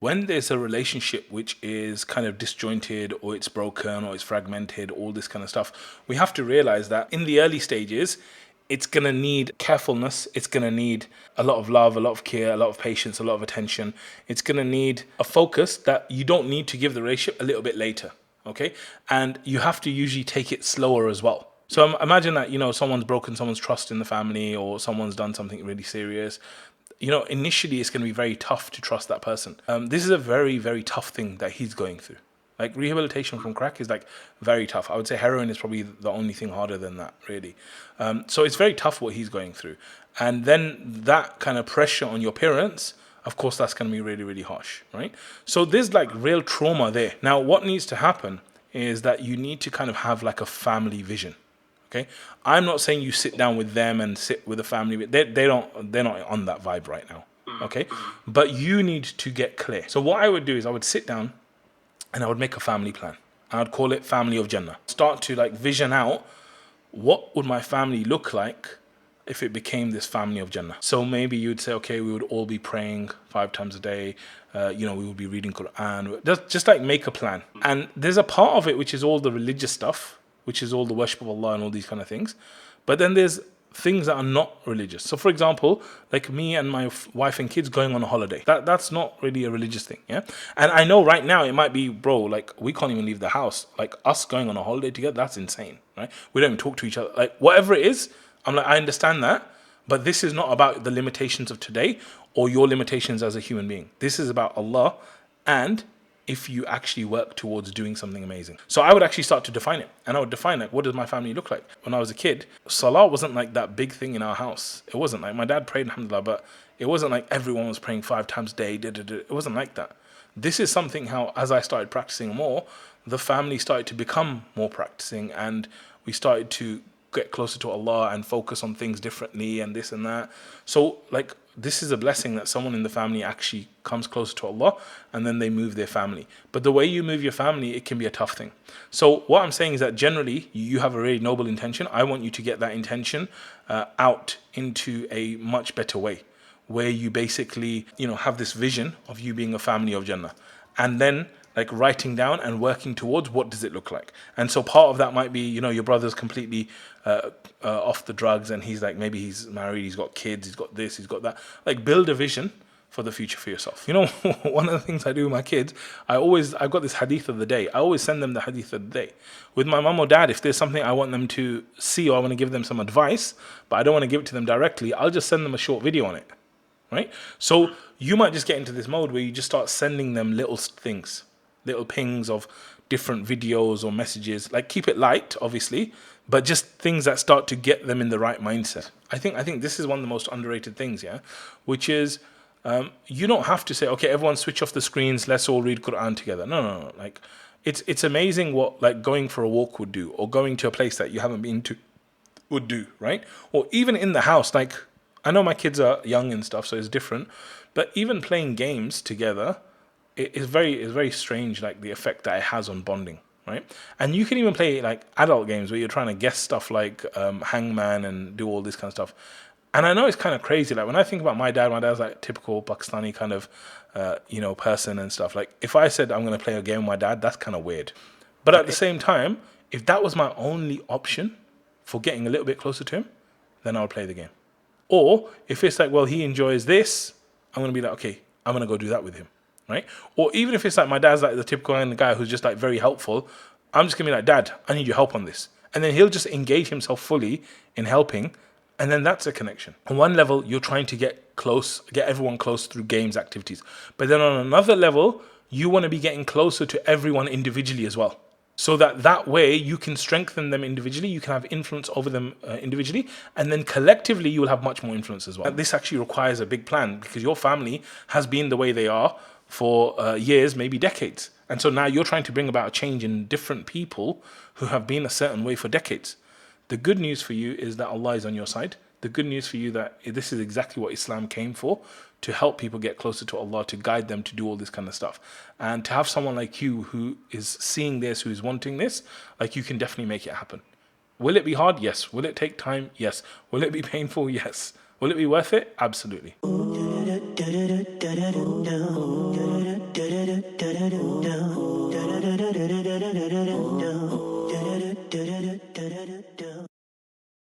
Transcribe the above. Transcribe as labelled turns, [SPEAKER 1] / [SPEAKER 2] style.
[SPEAKER 1] When there's a relationship which is kind of disjointed or it's broken or it's fragmented, all this kind of stuff, we have to realize that in the early stages, it's going to need carefulness. It's going to need a lot of love, a lot of care, a lot of patience, a lot of attention. It's going to need a focus that you don't need to give the relationship a little bit later. Okay. And you have to usually take it slower as well. So imagine that, someone's broken someone's trust in the family or someone's done something really serious. Initially it's going to be very tough to trust that person. This is a very, very tough thing that he's going through. Like rehabilitation from crack is like very tough. I would say heroin is probably the only thing harder than that, really. So it's very tough what he's going through. And then that kind of pressure on your parents, of course, that's going to be really, really harsh, right? So there's like real trauma there. Now, what needs to happen is that you need to kind of have like a family vision. Okay, I'm not saying you sit down with them and sit with the family. They're not on that vibe right now. Okay, but you need to get clear. So what I would do is I would sit down and I would make a family plan. I would call it Family of Jannah. Start to like vision out what would my family look like if it became this Family of Jannah. So maybe you'd say, okay, we would all be praying 5 times a day. We would be reading Quran. Just like make a plan. And there's a part of it which is all the religious stuff, which is all the worship of Allah and all these kind of things. But then there's things that are not religious. So for example, like me and my wife and kids going on a holiday. That's not really a religious thing, yeah? And I know right now it might be, bro, like we can't even leave the house. Like us going on a holiday together, that's insane, right? We don't even talk to each other. Like whatever it is, I'm like, I understand that. But this is not about the limitations of today or your limitations as a human being. This is about Allah and if you actually work towards doing something amazing. So I would actually start to define it. And I would define like, what does my family look like? When I was a kid, Salah wasn't like that big thing in our house. It wasn't like, my dad prayed, alhamdulillah, but it wasn't like everyone was praying 5 times a day. It wasn't like that. This is something how, as I started practicing more, the family started to become more practicing and we started to get closer to Allah and focus on things differently and this and that. So like, this is a blessing that someone in the family actually comes closer to Allah and then they move their family. But the way you move your family, it can be a tough thing. So what I'm saying is that generally you have a really noble intention. I want you to get that intention out into a much better way where you basically, have this vision of you being a family of Jannah. And then like writing down and working towards what does it look like. And so part of that might be, your brother's completely off the drugs and he's like, maybe he's married, he's got kids, he's got this, he's got that. Like build a vision for the future for yourself. One of the things I do with my kids, I've got this hadith of the day. I always send them the hadith of the day. With my mum or dad, if there's something I want them to see or I want to give them some advice, but I don't want to give it to them directly, I'll just send them a short video on it, right? So you might just get into this mode where you just start sending them little things, little pings of different videos or messages. Like keep it light, obviously, but just things that start to get them in the right mindset. I think this is one of the most underrated things, yeah, which is you don't have to say, okay, everyone switch off the screens, let's all read Quran together. No. Like it's amazing what like going for a walk would do or going to a place that you haven't been to would do, right? Or even in the house, like I know my kids are young and stuff, so it's different, but even playing games together, it's very strange, like the effect that it has on bonding, right? And you can even play like adult games where you're trying to guess stuff like Hangman and do all this kind of stuff. And I know it's kind of crazy. Like when I think about my dad's like typical Pakistani kind of, person and stuff. Like if I said I'm going to play a game with my dad, that's kind of weird. But at the same time, if that was my only option for getting a little bit closer to him, then I would play the game. Or if it's like, well, he enjoys this, I'm going to be like, okay, I'm going to go do that with him. Right? Or even if it's like my dad's like the typical kind of guy who's just like very helpful, I'm just gonna be like, Dad, I need your help on this. And then he'll just engage himself fully in helping. And then that's a connection. On one level, you're trying to get everyone close through games, activities. But then on another level, you want to be getting closer to everyone individually as well. So that way you can strengthen them individually, you can have influence over them individually, and then collectively you will have much more influence as well. And this actually requires a big plan because your family has been the way they are for years, maybe decades. And so now you're trying to bring about a change in different people who have been a certain way for decades. The good news for you is that Allah is on your side. The good news for you that this is exactly what Islam came for, to help people get closer to Allah, to guide them to do all this kind of stuff. And to have someone like you who is seeing this, who is wanting this, like you can definitely make it happen. Will it be hard? Yes. Will it take time? Yes. Will it be painful? Yes. Will it be worth it? Absolutely.
[SPEAKER 2] do.